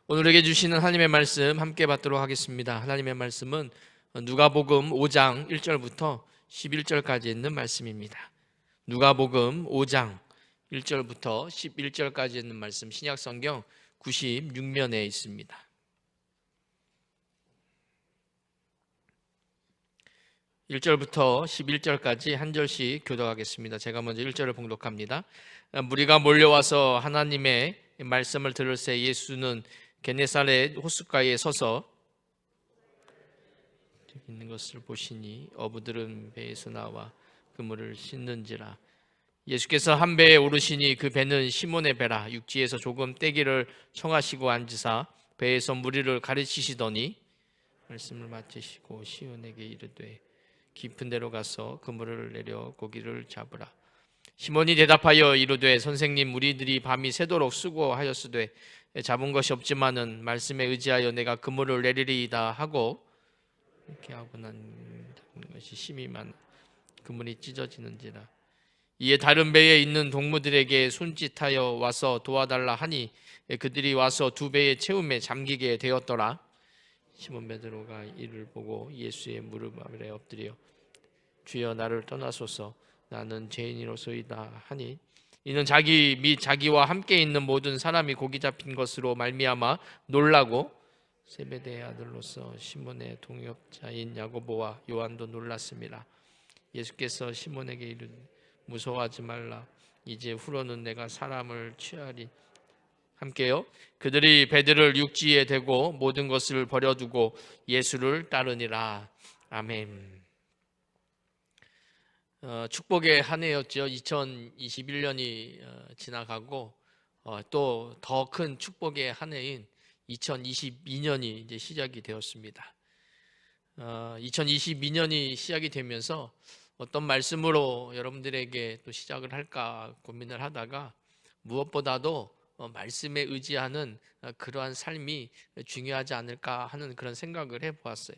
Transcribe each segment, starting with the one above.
오늘에게 주시는 하나님의 말씀 함께 받도록 하겠습니다. 하나님의 말씀은 누가복음 5장 1절부터 11절까지 있는 말씀입니다. 누가복음 5장 1절부터 11절까지 있는 말씀, 신약성경 96면에 있습니다. 1절부터 11절까지 한 절씩 교독하겠습니다. 제가 먼저 1절을 봉독합니다. 무리가 몰려와서 하나님의 말씀을 들을 새 예수는 게네사렛 호숫가에 서서 있는 것을 보시니 어부들은 배에서 나와 그물을 씻는지라. 예수께서 한 배에 오르시니 그 배는 시몬의 배라. 육지에서 조금 떼기를 청하시고 앉으사 배에서 무리를 가르치시더니 말씀을 마치시고 시온에게 이르되 깊은 데로 가서 그물을 내려 고기를 잡으라. 시몬이 대답하여 이르되 선생님, 우리들이 밤이 새도록 수고하였으되 잡은 것이 없지만은 말씀에 의지하여 내가 그물을 내리리이다 하고, 이렇게 하고 난 것이 심히 많아 그물이 찢어지는지라. 이에 다른 배에 있는 동무들에게 손짓하여 와서 도와달라 하니 그들이 와서 두 배의 채움에 잠기게 되었더라. 시몬 베드로가 이를 보고 예수의 무릎 아래 엎드려 주여, 나를 떠나소서, 나는 죄인이로소이다 하니, 이는 자기 및 자기와 함께 있는 모든 사람이 고기 잡힌 것으로 말미암아 놀라고 세베대의 아들로서 시몬의 동역자인 야고보와 요한도 놀랐습니다. 예수께서 시몬에게 이르되 무서워하지 말라, 이제 후로는 내가 사람을 취하리. 함께요. 그들이 배들을 육지에 대고 모든 것을 버려두고 예수를 따르니라. 아멘. 축복의 한 해였죠. 2021년이 지나가고 또 더 큰 축복의 한 해인 2022년이 이제 시작이 되었습니다. 2022년이 시작이 되면서 어떤 말씀으로 여러분들에게 또 시작을 할까 고민을 하다가 무엇보다도 말씀에 의지하는 그러한 삶이 중요하지 않을까 하는 그런 생각을 해보았어요.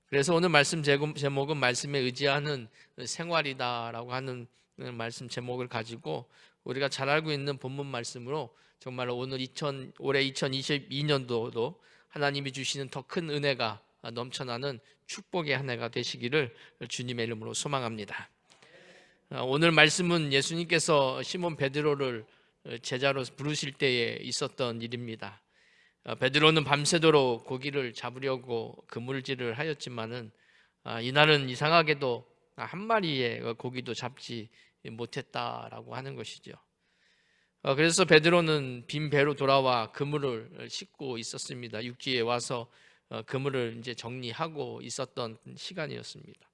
그래서 오늘 말씀 제목은 말씀에 의지하는 생활이다라고 하는 말씀 제목을 가지고 우리가 잘 알고 있는 본문 말씀으로 정말 올해 2022년도도 하나님이 주시는 더 큰 은혜가 넘쳐나는 축복의 한 해가 되시기를 주님의 이름으로 소망합니다. 오늘 말씀은 예수님께서 시몬 베드로를 제자로 부르실 때에 있었던 일입니다. 베드로는 밤새도록 고기를 잡으려고 그물질을 하였지만은 이날은 이상하게도 한 마리의 고기도 잡지 못했다라고 하는 것이죠. 그래서 베드로는 빈 배로 돌아와 그물을 싣고 있었습니다. 육지에 와서 그물을 이제 정리하고 있었던 시간이었습니다.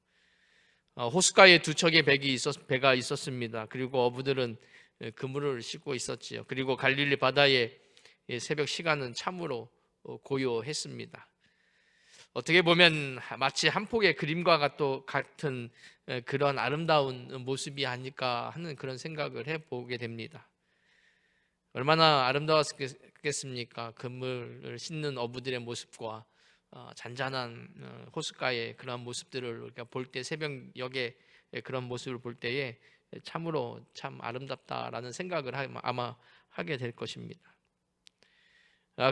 호숫가에 두 척의 배가 있었습니다. 그리고 어부들은 그물을 싣고 있었지요. 그리고 갈릴리 바다에 새벽 시간은 참으로 고요했습니다. 어떻게 보면 마치 한 폭의 그림과 같은 그런 아름다운 모습이 아닐까 하는 그런 생각을 해보게 됩니다. 얼마나 아름다웠겠습니까? 그물을 싣는 어부들의 모습과 잔잔한 호숫가의 그런 모습들을 우리가 볼 때, 새벽녘의 그런 모습을 볼 때에 참으로 참 아름답다라는 생각을 아마 하게 될 것입니다.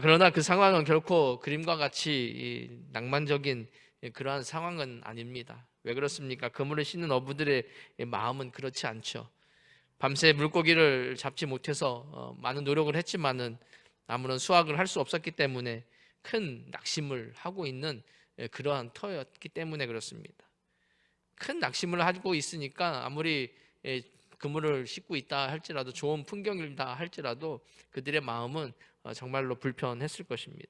그러나 그 상황은 결코 그림과 같이 낭만적인 그러한 상황은 아닙니다. 왜 그렇습니까? 그물을 싣는 어부들의 마음은 그렇지 않죠. 밤새 물고기를 잡지 못해서 많은 노력을 했지만은 아무런 수확을 할 수 없었기 때문에 큰 낙심을 하고 있는 그러한 터였기 때문에 그렇습니다. 큰 낙심을 하고 있으니까 아무리 그물을 싣고 있다 할지라도, 좋은 풍경이다 할지라도 그들의 마음은 정말로 불편했을 것입니다.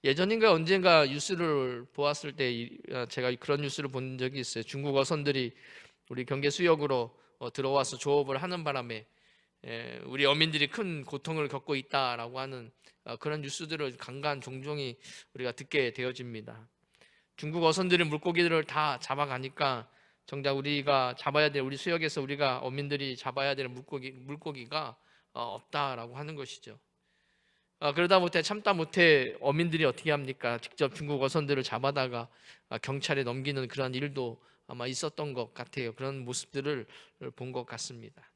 예전인가 언젠가 뉴스를 보았을 때 제가 그런 뉴스를 본 적이 있어요. 중국 어선들이 우리 경계 수역으로 들어와서 조업을 하는 바람에 우리 어민들이 큰 고통을 겪고 있다라고 하는 그런 뉴스들을 간간 종종이 우리가 듣게 되어집니다. 중국 어선들이 물고기들을 다 잡아가니까 정작 우리가 잡아야 될, 우리 수역에서 우리가 어민들이 잡아야 될 물고기가 없다라고 하는 것이죠. 그러다 못해 참다 못해 어민들이 어떻게 합니까? 직접 중국 어선들을 잡아다가 경찰에 넘기는 그런 일도 아마 있었던 것 같아요. 그런 모습들을 본 것 같습니다.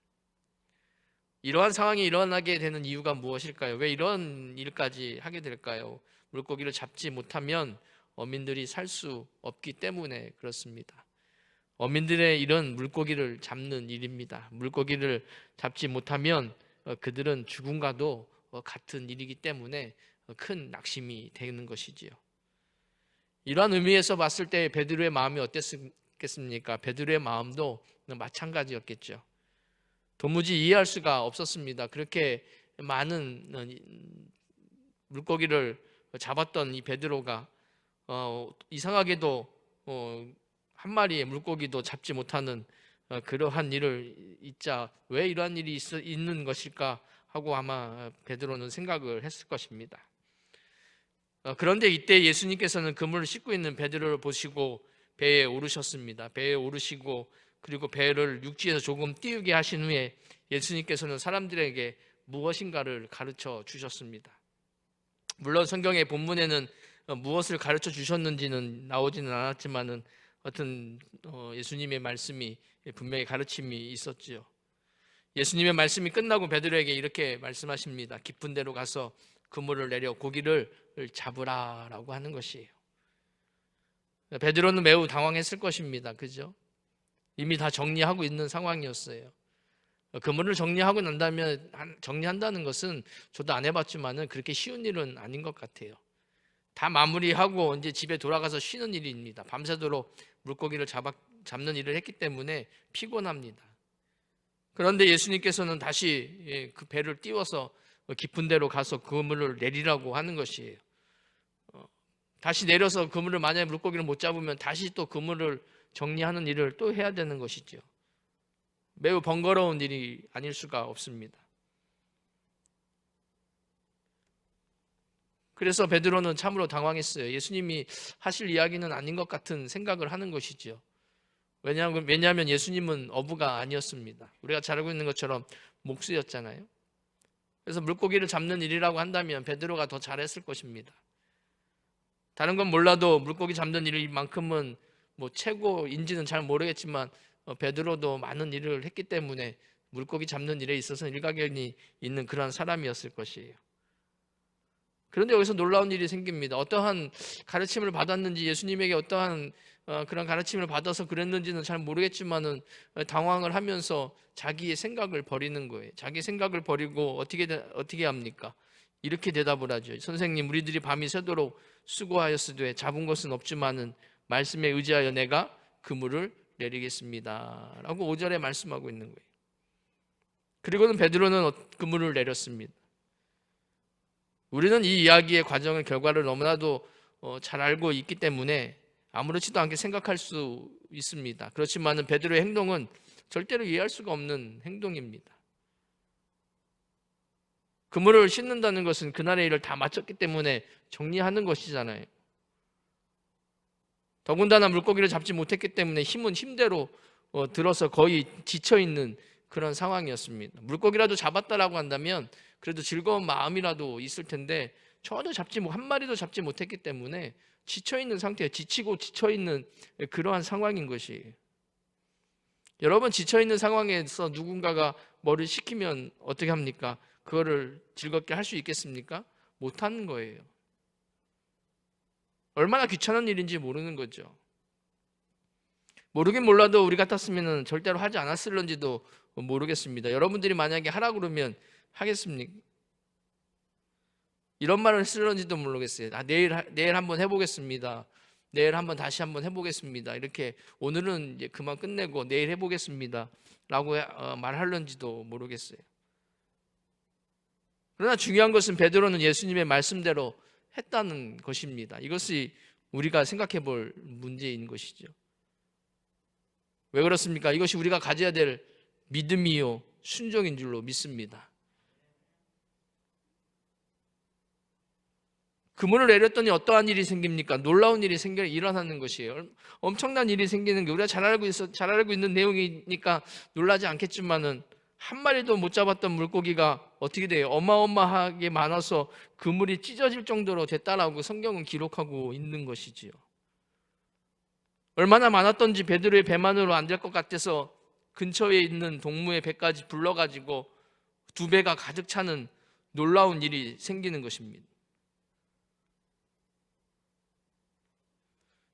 이러한 상황이 일어나게 되는 이유가 무엇일까요? 왜 이런 일까지 하게 될까요? 물고기를 잡지 못하면 어민들이 살 수 없기 때문에 그렇습니다. 어민들의 일은 물고기를 잡는 일입니다. 물고기를 잡지 못하면 그들은 죽음과도 같은 일이기 때문에 큰 낙심이 되는 것이지요. 이러한 의미에서 봤을 때 베드로의 마음이 어땠겠습니까? 베드로의 마음도 마찬가지였겠죠. 도무지 이해할 수가 없었습니다. 그렇게 많은 물고기를 잡았던 이 베드로가 이상하게도 한 마리의 물고기도 잡지 못하는 그러한 일을 잊자 왜 이러한 일이 있는 것일까 하고 아마 베드로는 생각을 했을 것입니다. 그런데 이때 예수님께서는 그물을 씻고 있는 베드로를 보시고 배에 오르셨습니다. 배에 오르시고 그리고 배를 육지에서 조금 띄우게 하신 후에 예수님께서는 사람들에게 무엇인가를 가르쳐 주셨습니다. 물론 성경의 본문에는 무엇을 가르쳐 주셨는지는 나오지는 않았지만은 어떤 예수님의 말씀이 분명히 가르침이 있었지요. 예수님의 말씀이 끝나고 베드로에게 이렇게 말씀하십니다. 깊은 데로 가서 그물을 내려 고기를 잡으라라고 하는 것이에요. 베드로는 매우 당황했을 것입니다. 그죠? 이미 다 정리하고 있는 상황이었어요. 그물을 정리한다는 것은 저도 안 해봤지만은 그렇게 쉬운 일은 아닌 것 같아요. 다 마무리하고 이제 집에 돌아가서 쉬는 일입니다. 밤새도록 물고기를 잡는 일을 했기 때문에 피곤합니다. 그런데 예수님께서는 다시 그 배를 띄워서 깊은 데로 가서 그물을 내리라고 하는 것이에요. 다시 내려서 그물을 만약에 물고기를 못 잡으면 다시 또 그물을 정리하는 일을 또 해야 되는 것이죠. 매우 번거로운 일이 아닐 수가 없습니다. 그래서 베드로는 참으로 당황했어요. 예수님이 하실 이야기는 아닌 것 같은 생각을 하는 것이죠. 왜냐하면 예수님은 어부가 아니었습니다. 우리가 잘 알고 있는 것처럼 목수였잖아요. 그래서 물고기를 잡는 일이라고 한다면 베드로가 더 잘했을 것입니다. 다른 건 몰라도 물고기 잡는 일만큼은 뭐 최고인지는 잘 모르겠지만 베드로도 많은 일을 했기 때문에 물고기 잡는 일에 있어서는 일가견이 있는 그런 사람이었을 것이에요. 그런데 여기서 놀라운 일이 생깁니다. 어떠한 가르침을 받았는지 예수님에게 어떠한 그런 가르침을 받아서 그랬는지는 잘 모르겠지만은 당황을 하면서 자기의 생각을 버리는 거예요. 자기 생각을 버리고 어떻게 합니까? 이렇게 대답을 하죠. 선생님, 우리들이 밤이 새도록 수고하였으되 잡은 것은 없지만은 말씀에 의지하여 내가 그물을 내리겠습니다. 라고 5절에 말씀하고 있는 거예요. 그리고는 베드로는 그물을 내렸습니다. 우리는 이 이야기의 과정의 결과를 너무나도 잘 알고 있기 때문에 아무렇지도 않게 생각할 수 있습니다. 그렇지만 베드로의 행동은 절대로 이해할 수가 없는 행동입니다. 그물을 씻는다는 것은 그날의 일을 다 마쳤기 때문에 정리하는 것이잖아요. 더군다나 물고기를 잡지 못했기 때문에 힘은 힘대로 들어서 거의 지쳐있는 그런 상황이었습니다. 물고기라도 잡았다라고 한다면 그래도 즐거운 마음이라도 있을 텐데 전혀 한 마리도 잡지 못했기 때문에 지쳐있는 상태에 지치고 지쳐있는 그러한 상황인 것이에요. 여러분, 지쳐있는 상황에서 누군가가 뭐를 시키면 어떻게 합니까? 그거를 즐겁게 할 수 있겠습니까? 못하는 거예요. 얼마나 귀찮은 일인지 모르는 거죠. 모르긴 몰라도 우리 같았으면 절대로 하지 않았을런지도 모르겠습니다. 여러분들이 만약에 하라고 그러면 하겠습니까? 이런 말을 쓸런지도 모르겠어요. 내일 한번 해보겠습니다. 내일 다시 한번 해보겠습니다. 이렇게 오늘은 이제 그만 끝내고 내일 해보겠습니다. 라고 말할런지도 모르겠어요. 그러나 중요한 것은 베드로는 예수님의 말씀대로 했다는 것입니다. 이것이 우리가 생각해 볼 문제인 것이죠. 왜 그렇습니까? 이것이 우리가 가져야 될 믿음이요 순종인 줄로 믿습니다. 그물을 내렸더니 어떠한 일이 생깁니까? 놀라운 일이 일어나는 것이에요. 엄청난 일이 생기는 게 우리가 잘 알고 있는 내용이니까 놀라지 않겠지만은 한 마리도 못 잡았던 물고기가 어떻게 돼요? 어마어마하게 많아서 그물이 찢어질 정도로 됐다라고 성경은 기록하고 있는 것이지요. 얼마나 많았던지 베드로의 배만으로 안 될 것 같아서 근처에 있는 동무의 배까지 불러가지고 두 배가 가득 차는 놀라운 일이 생기는 것입니다.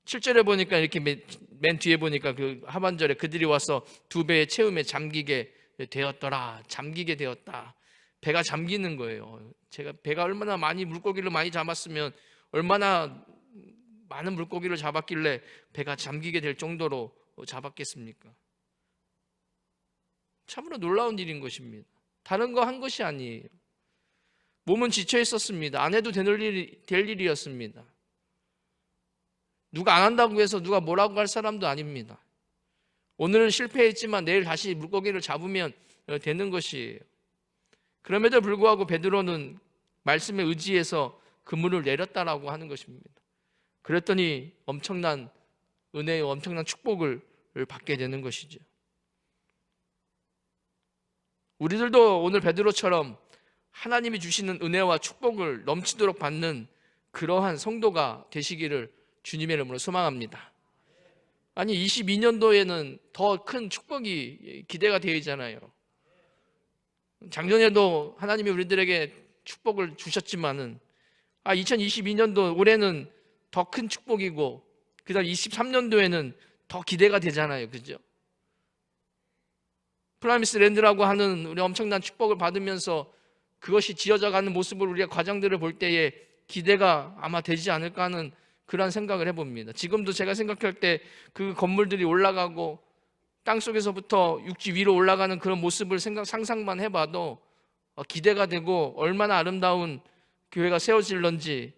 7절에 보니까 이렇게 맨 뒤에 보니까 그 하반절에 그들이 와서 두 배의 채움에 잠기게 되었더라. 잠기게 되었다. 배가 잠기는 거예요. 제가 배가 얼마나 많이 물고기를 많이 잡았으면 얼마나 많은 물고기를 잡았길래 배가 잠기게 될 정도로 잡았겠습니까? 참으로 놀라운 일인 것입니다. 다른 거 한 것이 아니에요. 몸은 지쳐 있었습니다. 안 해도 될 일이었습니다. 누가 안 한다고 해서 누가 뭐라고 할 사람도 아닙니다. 오늘은 실패했지만 내일 다시 물고기를 잡으면 되는 것이에요. 그럼에도 불구하고 베드로는 말씀에 의지해서 그물을 내렸다라고 하는 것입니다. 그랬더니 엄청난 은혜의 엄청난 축복을 받게 되는 것이죠. 우리들도 오늘 베드로처럼 하나님이 주시는 은혜와 축복을 넘치도록 받는 그러한 성도가 되시기를 주님의 이름으로 소망합니다. 아니 22년도에는 더 큰 축복이 기대가 되어 있잖아요. 작년에도 하나님이 우리들에게 축복을 주셨지만은 2022년도 올해는 더 큰 축복이고 그다음 23년도에는 더 기대가 되잖아요. 그죠? 프라미스 랜드라고 하는 우리 엄청난 축복을 받으면서 그것이 지어져가는 모습을 우리가 과정들을 볼 때에 기대가 아마 되지 않을까 하는 그런 생각을 해봅니다. 지금도 제가 생각할 때 그 건물들이 올라가고 땅속에서부터 육지 위로 올라가는 그런 모습을 상상만 해봐도 기대가 되고 얼마나 아름다운 교회가 세워질런지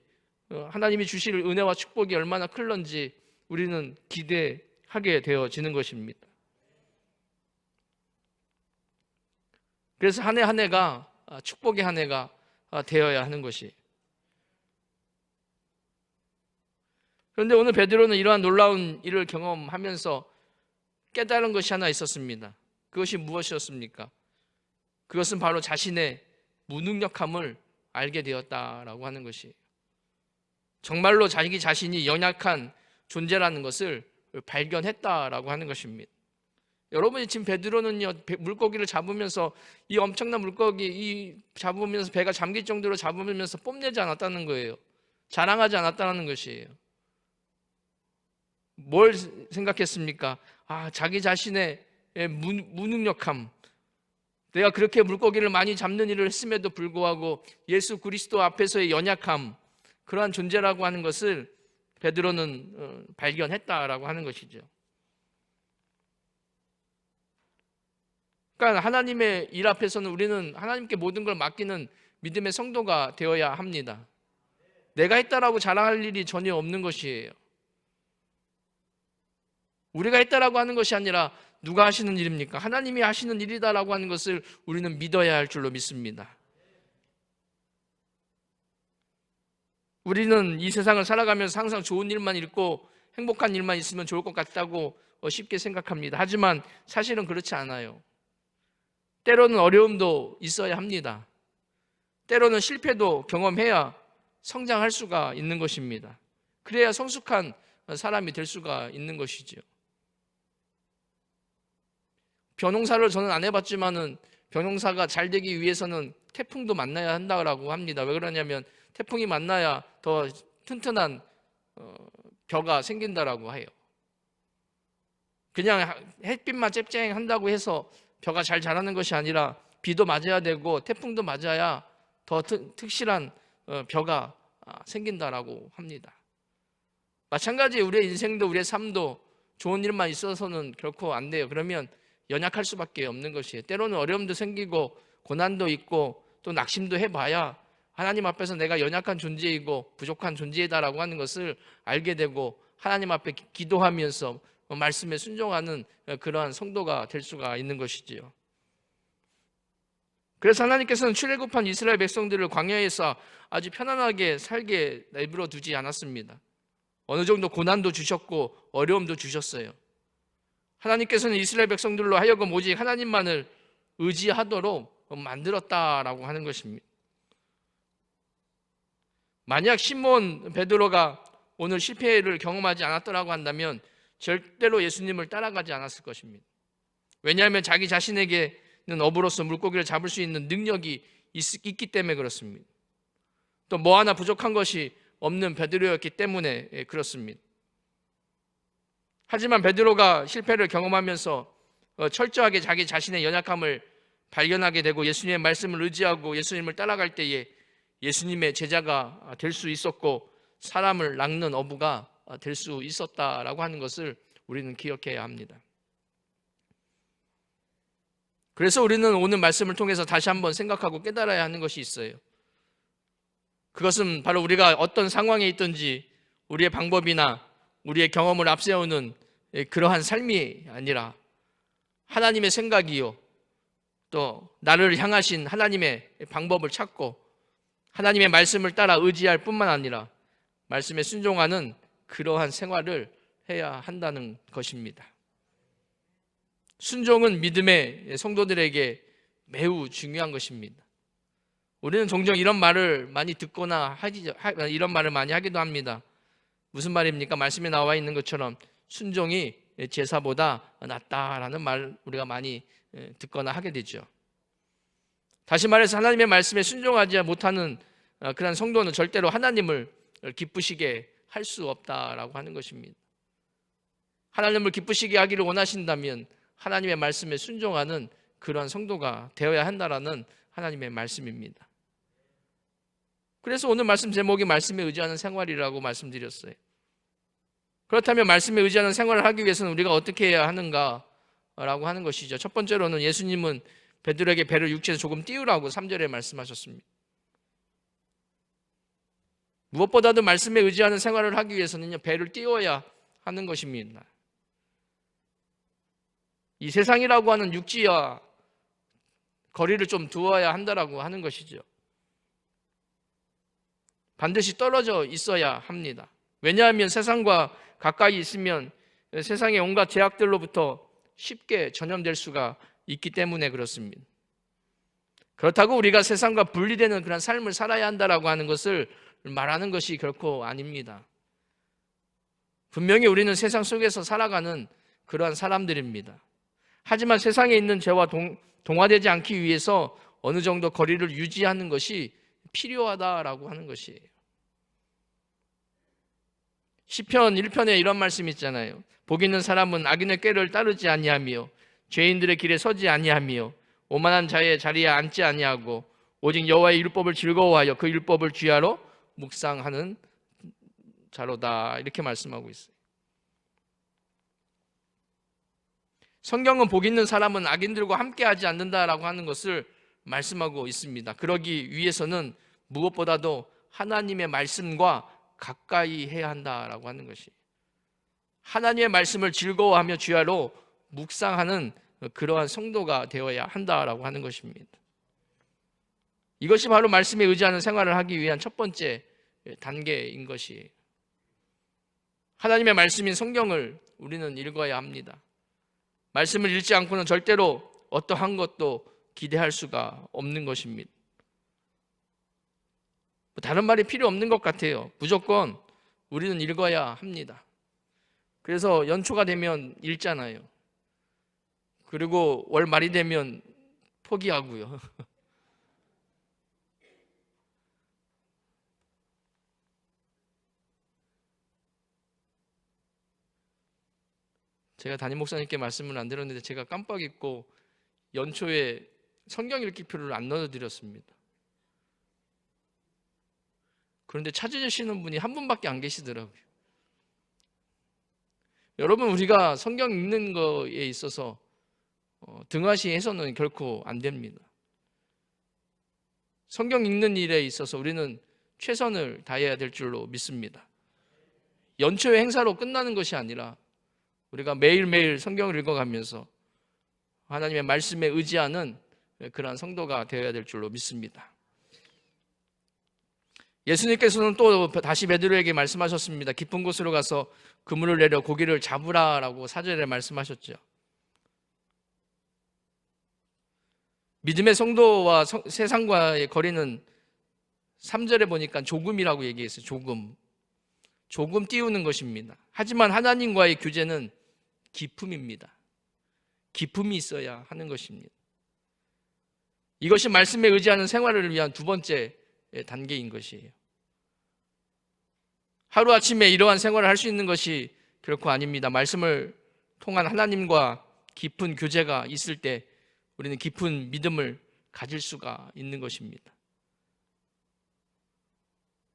하나님이 주실 은혜와 축복이 얼마나 클런지 우리는 기대하게 되어지는 것입니다. 그래서 한 해 한 해가 축복의 한 해가 되어야 하는 것이. 그런데 오늘 베드로는 이러한 놀라운 일을 경험하면서 깨달은 것이 하나 있었습니다. 그것이 무엇이었습니까? 그것은 바로 자신의 무능력함을 알게 되었다라고 하는 것이. 정말로 자기 자신이 연약한 존재라는 것을 발견했다라고 하는 것입니다. 여러분이 지금 베드로는요 물고기를 잡으면서 이 엄청난 물고기 잡으면서 배가 잠길 정도로 잡으면서 뽐내지 않았다는 거예요. 자랑하지 않았다는 것이에요. 뭘 생각했습니까? 자기 자신의 무능력함. 내가 그렇게 물고기를 많이 잡는 일을 했음에도 불구하고 예수 그리스도 앞에서의 연약함, 그러한 존재라고 하는 것을 베드로는 발견했다라고 하는 것이죠. 그러니까 하나님의 일 앞에서는 우리는 하나님께 모든 걸 맡기는 믿음의 성도가 되어야 합니다. 내가 했다라고 자랑할 일이 전혀 없는 것이에요. 우리가 했다라고 하는 것이 아니라 누가 하시는 일입니까? 하나님이 하시는 일이다라고 하는 것을 우리는 믿어야 할 줄로 믿습니다. 우리는 이 세상을 살아가면서 항상 좋은 일만 있고 행복한 일만 있으면 좋을 것 같다고 쉽게 생각합니다. 하지만 사실은 그렇지 않아요. 때로는 어려움도 있어야 합니다. 때로는 실패도 경험해야 성장할 수가 있는 것입니다. 그래야 성숙한 사람이 될 수가 있는 것이죠. 벼농사를 저는 안 해봤지만은 벼농사가 잘 되기 위해서는 태풍도 만나야 한다고 합니다. 왜 그러냐면 태풍이 만나야 더 튼튼한 벼가 생긴다라고 해요. 그냥 햇빛만 쨍쨍한다고 해서 벼가 잘 자라는 것이 아니라 비도 맞아야 되고 태풍도 맞아야 더 특실한 벼가 생긴다라고 합니다. 마찬가지 우리의 인생도 우리의 삶도 좋은 일만 있어서는 결코 안 돼요. 그러면 연약할 수밖에 없는 것이에요. 때로는 어려움도 생기고 고난도 있고 또 낙심도 해봐야 하나님 앞에서 내가 연약한 존재이고 부족한 존재이다라고 하는 것을 알게 되고 하나님 앞에 기도하면서 말씀에 순종하는 그러한 성도가 될 수가 있는 것이지요. 그래서 하나님께서는 출애굽한 이스라엘 백성들을 광야에서 아주 편안하게 살게 내버려 두지 않았습니다. 어느 정도 고난도 주셨고 어려움도 주셨어요. 하나님께서는 이스라엘 백성들로 하여금 오직 하나님만을 의지하도록 만들었다라고 하는 것입니다. 만약 시몬 베드로가 오늘 실패를 경험하지 않았더라고 한다면 절대로 예수님을 따라가지 않았을 것입니다. 왜냐하면 자기 자신에게 있는 어부로서 물고기를 잡을 수 있는 능력이 있기 때문에 그렇습니다. 또 뭐 하나 부족한 것이 없는 베드로였기 때문에 그렇습니다. 하지만 베드로가 실패를 경험하면서 철저하게 자기 자신의 연약함을 발견하게 되고 예수님의 말씀을 의지하고 예수님을 따라갈 때에 예수님의 제자가 될 수 있었고 사람을 낚는 어부가 될 수 있었다라고 하는 것을 우리는 기억해야 합니다. 그래서 우리는 오늘 말씀을 통해서 다시 한번 생각하고 깨달아야 하는 것이 있어요. 그것은 바로 우리가 어떤 상황에 있든지 우리의 방법이나 우리의 경험을 앞세우는 그러한 삶이 아니라 하나님의 생각이요, 또 나를 향하신 하나님의 방법을 찾고 하나님의 말씀을 따라 의지할 뿐만 아니라 말씀에 순종하는 그러한 생활을 해야 한다는 것입니다. 순종은 믿음의 성도들에게 매우 중요한 것입니다. 우리는 종종 이런 말을 많이 듣거나 이런 말을 많이 하기도 합니다. 무슨 말입니까? 말씀에 나와 있는 것처럼 순종이 제사보다 낫다라는 말 우리가 많이 듣거나 하게 되죠. 다시 말해서 하나님의 말씀에 순종하지 못하는 그런 성도는 절대로 하나님을 기쁘시게 할 수 없다라고 하는 것입니다. 하나님을 기쁘시게 하기를 원하신다면 하나님의 말씀에 순종하는 그러한 성도가 되어야 한다라는 하나님의 말씀입니다. 그래서 오늘 말씀 제목이 말씀에 의지하는 생활이라고 말씀드렸어요. 그렇다면 말씀에 의지하는 생활을 하기 위해서는 우리가 어떻게 해야 하는가라고 하는 것이죠. 첫 번째로는 예수님은 베드로에게 배를 육지에서 조금 띄우라고 3절에 말씀하셨습니다. 무엇보다도 말씀에 의지하는 생활을 하기 위해서는요, 배를 띄워야 하는 것입니다. 이 세상이라고 하는 육지와 거리를 좀 두어야 한다라고 하는 것이죠. 반드시 떨어져 있어야 합니다. 왜냐하면 세상과 가까이 있으면 세상의 온갖 제약들로부터 쉽게 전염될 수가 있기 때문에 그렇습니다. 그렇다고 우리가 세상과 분리되는 그런 삶을 살아야 한다라고 하는 것을 말하는 것이 결코 아닙니다. 분명히 우리는 세상 속에서 살아가는 그러한 사람들입니다. 하지만 세상에 있는 죄와 동화되지 않기 위해서 어느 정도 거리를 유지하는 것이 필요하다라고 하는 것이에요. 시편 1편에 이런 말씀이 있잖아요. 복 있는 사람은 악인의 꾀를 따르지 아니하며 죄인들의 길에 서지 아니하며 오만한 자의 자리에 앉지 아니하고 오직 여호와의 율법을 즐거워하여 그 율법을 주야로 묵상하는 자로다, 이렇게 말씀하고 있어요. 성경은 복 있는 사람은 악인들과 함께하지 않는다라고 하는 것을 말씀하고 있습니다. 그러기 위해서는 무엇보다도 하나님의 말씀과 가까이 해야 한다라고 하는 것이, 하나님의 말씀을 즐거워하며 주야로 묵상하는 그러한 성도가 되어야 한다라고 하는 것입니다. 이것이 바로 말씀에 의지하는 생활을 하기 위한 첫 번째 단계인 것이에요. 하나님의 말씀인 성경을 우리는 읽어야 합니다. 말씀을 읽지 않고는 절대로 어떠한 것도 기대할 수가 없는 것입니다. 다른 말이 필요 없는 것 같아요. 무조건 우리는 읽어야 합니다. 그래서 연초가 되면 읽잖아요. 그리고 월 말이 되면 포기하고요. 제가 담임 목사님께 말씀을 안 드렸는데 제가 깜빡 잊고 연초에 성경 읽기표를 안 넣어드렸습니다. 그런데 찾아주시는 분이 한 분밖에 안 계시더라고요. 여러분, 우리가 성경 읽는 거에 있어서 등하시해서는 결코 안 됩니다. 성경 읽는 일에 있어서 우리는 최선을 다해야 될 줄로 믿습니다. 연초의 행사로 끝나는 것이 아니라 우리가 매일매일 성경을 읽어가면서 하나님의 말씀에 의지하는 그러한 성도가 되어야 될 줄로 믿습니다. 예수님께서는 또 다시 베드로에게 말씀하셨습니다. 깊은 곳으로 가서 그물을 내려 고기를 잡으라라고 4절에 말씀하셨죠. 믿음의 성도와 세상과의 거리는 3절에 보니까 조금이라고 얘기했어요. 조금 띄우는 것입니다. 하지만 하나님과의 교제는 깊음입니다. 깊음이 있어야 하는 것입니다. 이것이 말씀에 의지하는 생활을 위한 두 번째 단계인 것이에요. 하루아침에 이러한 생활을 할 수 있는 것이 결코 아닙니다. 말씀을 통한 하나님과 깊은 교제가 있을 때 우리는 깊은 믿음을 가질 수가 있는 것입니다.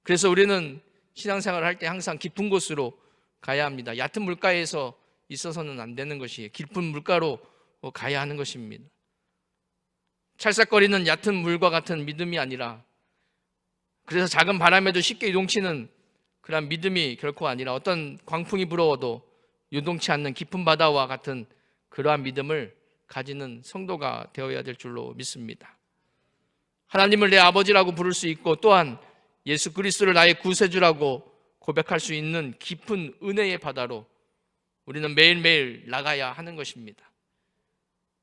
그래서 우리는 신앙생활을 할 때 항상 깊은 곳으로 가야 합니다. 얕은 물가에서 있어서는 안 되는 것이에요. 깊은 물가로 가야 하는 것입니다. 찰싹거리는 얕은 물과 같은 믿음이 아니라, 그래서 작은 바람에도 쉽게 요동치는 그런 믿음이 결코 아니라, 어떤 광풍이 불어와도 요동치 않는 깊은 바다와 같은 그러한 믿음을 가지는 성도가 되어야 될 줄로 믿습니다. 하나님을 내 아버지라고 부를 수 있고, 또한 예수 그리스도를 나의 구세주라고 고백할 수 있는 깊은 은혜의 바다로 우리는 매일매일 나가야 하는 것입니다.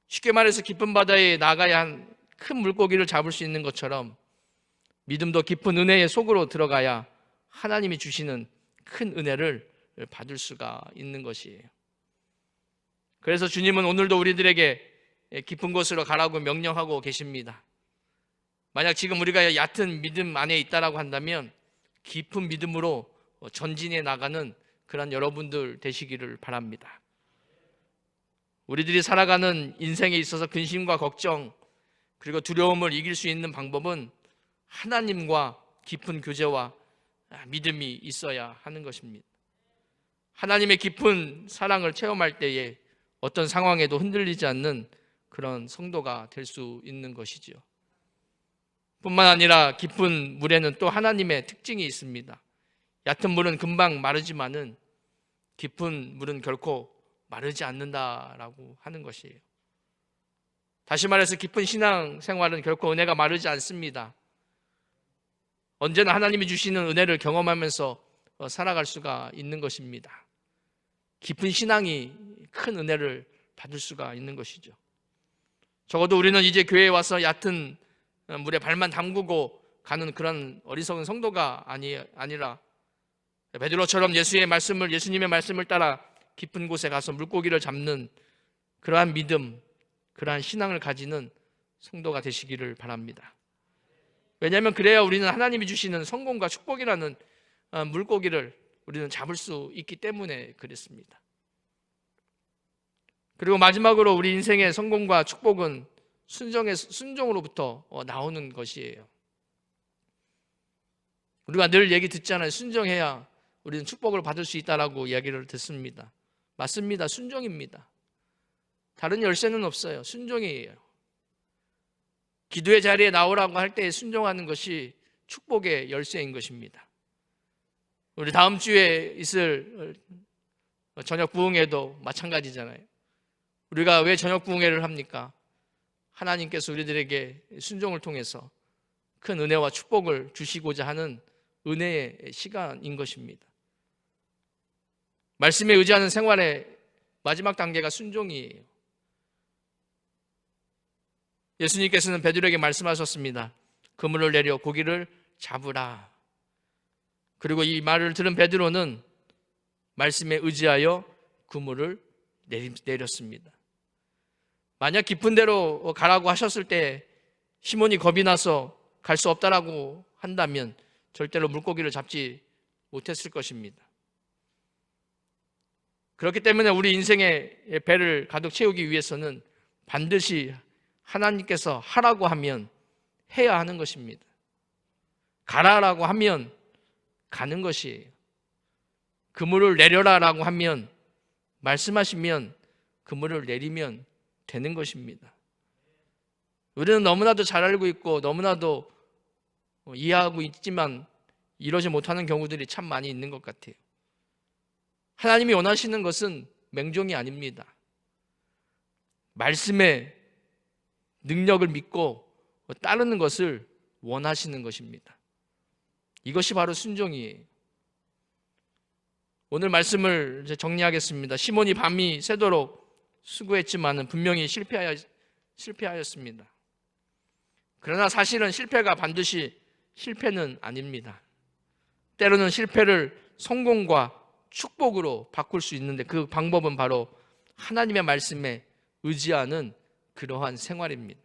쉽게 말해서 깊은 바다에 나가야 한 큰 물고기를 잡을 수 있는 것처럼, 믿음도 깊은 은혜의 속으로 들어가야 하나님이 주시는 큰 은혜를 받을 수가 있는 것이에요. 그래서 주님은 오늘도 우리들에게 깊은 곳으로 가라고 명령하고 계십니다. 만약 지금 우리가 얕은 믿음 안에 있다라고 한다면 깊은 믿음으로 전진해 나가는 그런 여러분들 되시기를 바랍니다. 우리들이 살아가는 인생에 있어서 근심과 걱정 그리고 두려움을 이길 수 있는 방법은 하나님과 깊은 교제와 믿음이 있어야 하는 것입니다. 하나님의 깊은 사랑을 체험할 때에 어떤 상황에도 흔들리지 않는 그런 성도가 될 수 있는 것이지요. 뿐만 아니라 깊은 물에는 또 하나님의 특징이 있습니다. 얕은 물은 금방 마르지만은 깊은 물은 결코 마르지 않는다라고 하는 것이에요. 다시 말해서 깊은 신앙 생활은 결코 은혜가 마르지 않습니다. 언제나 하나님이 주시는 은혜를 경험하면서 살아갈 수가 있는 것입니다. 깊은 신앙이 큰 은혜를 받을 수가 있는 것이죠. 적어도 우리는 이제 교회에 와서 얕은 물에 발만 담그고 가는 그런 어리석은 성도가 아니라 베드로처럼 예수님의 말씀을 따라 깊은 곳에 가서 물고기를 잡는 그러한 믿음, 그러한 신앙을 가지는 성도가 되시기를 바랍니다. 왜냐하면 그래야 우리는 하나님이 주시는 성공과 축복이라는 물고기를 우리는 잡을 수 있기 때문에 그렇습니다. 그리고 마지막으로 우리 인생의 성공과 축복은 순종으로부터 나오는 것이에요. 우리가 늘 얘기 듣잖아요. 순종해야 우리는 축복을 받을 수 있다라고 이야기를 듣습니다. 맞습니다. 순종입니다. 다른 열쇠는 없어요. 순종이에요. 기도의 자리에 나오라고 할 때 순종하는 것이 축복의 열쇠인 것입니다. 우리 다음 주에 있을 저녁 부흥회도 마찬가지잖아요. 우리가 왜 저녁 부흥회를 합니까? 하나님께서 우리들에게 순종을 통해서 큰 은혜와 축복을 주시고자 하는 은혜의 시간인 것입니다. 말씀에 의지하는 생활의 마지막 단계가 순종이에요. 예수님께서는 베드로에게 말씀하셨습니다. 그물을 내려 고기를 잡으라. 그리고 이 말을 들은 베드로는 말씀에 의지하여 그물을 내렸습니다. 만약 깊은 데로 가라고 하셨을 때 시몬이 겁이 나서 갈 수 없다라고 한다면 절대로 물고기를 잡지 못했을 것입니다. 그렇기 때문에 우리 인생의 배를 가득 채우기 위해서는 반드시 하나님께서 하라고 하면 해야 하는 것입니다. 가라라고 하면 가는 것이에요. 그물을 내려라라고 하면, 말씀하시면 그물을 내리면 되는 것입니다. 우리는 너무나도 잘 알고 있고 너무나도 이해하고 있지만 이러지 못하는 경우들이 참 많이 있는 것 같아요. 하나님이 원하시는 것은 맹종이 아닙니다. 말씀의 능력을 믿고 따르는 것을 원하시는 것입니다. 이것이 바로 순종이에요. 오늘 말씀을 이제 정리하겠습니다. 시몬이 밤이 새도록 수고했지만 분명히 실패하였습니다. 그러나 사실은 실패가 반드시 실패는 아닙니다. 때로는 실패를 성공과 축복으로 바꿀 수 있는데 그 방법은 바로 하나님의 말씀에 의지하는 그러한 생활입니다.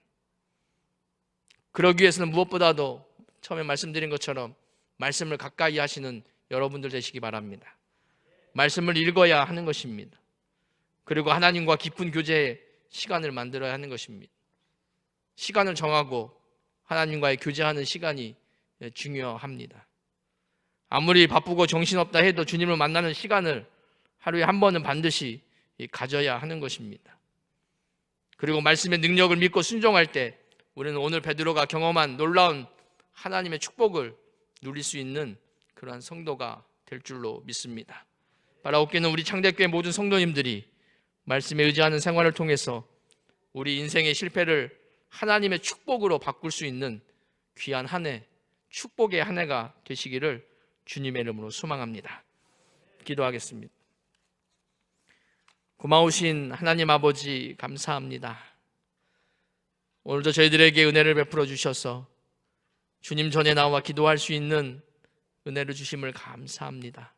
그러기 위해서는 무엇보다도 처음에 말씀드린 것처럼 말씀을 가까이 하시는 여러분들 되시기 바랍니다. 말씀을 읽어야 하는 것입니다. 그리고 하나님과 깊은 교제의 시간을 만들어야 하는 것입니다. 시간을 정하고 하나님과의 교제하는 시간이 중요합니다. 아무리 바쁘고 정신없다 해도 주님을 만나는 시간을 하루에 한 번은 반드시 가져야 하는 것입니다. 그리고 말씀의 능력을 믿고 순종할 때 우리는 오늘 베드로가 경험한 놀라운 하나님의 축복을 누릴 수 있는 그러한 성도가 될 줄로 믿습니다. 바라옵기는 우리 창대교회 모든 성도님들이 말씀에 의지하는 생활을 통해서 우리 인생의 실패를 하나님의 축복으로 바꿀 수 있는 귀한 한 해, 축복의 한 해가 되시기를 주님의 이름으로 소망합니다. 기도하겠습니다. 고마우신 하나님 아버지 감사합니다. 오늘도 저희들에게 은혜를 베풀어 주셔서 주님 전에 나와 기도할 수 있는 은혜를 주심을 감사합니다.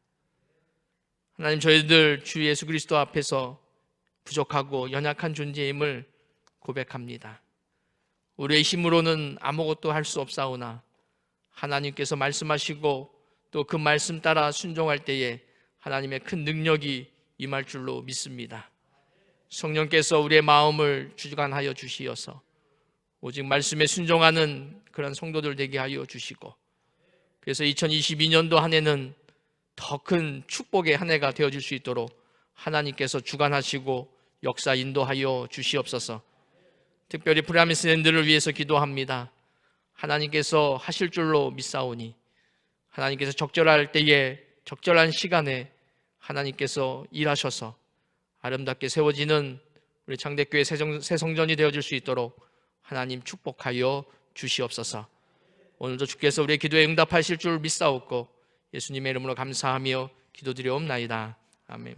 하나님, 저희들 주 예수 그리스도 앞에서 부족하고 연약한 존재임을 고백합니다. 우리의 힘으로는 아무것도 할 수 없사오나 하나님께서 말씀하시고 또 그 말씀 따라 순종할 때에 하나님의 큰 능력이 임할 줄로 믿습니다. 성령께서 우리의 마음을 주관하여 주시어서 오직 말씀에 순종하는 그런 성도들 되게 하여 주시고, 그래서 2022년도 한 해는 더 큰 축복의 한 해가 되어질 수 있도록 하나님께서 주관하시고 역사 인도하여 주시옵소서. 특별히 프라미스랜드를 위해서 기도합니다. 하나님께서 하실 줄로 믿사오니 하나님께서 적절할 때에 적절한 시간에 하나님께서 일하셔서 아름답게 세워지는 우리 창대교회 새 성전이 되어질 수 있도록 하나님 축복하여 주시옵소서. 오늘도 주께서 우리의 기도에 응답하실 줄 믿사옵고 예수님의 이름으로 감사하며 기도드리옵나이다. 아멘.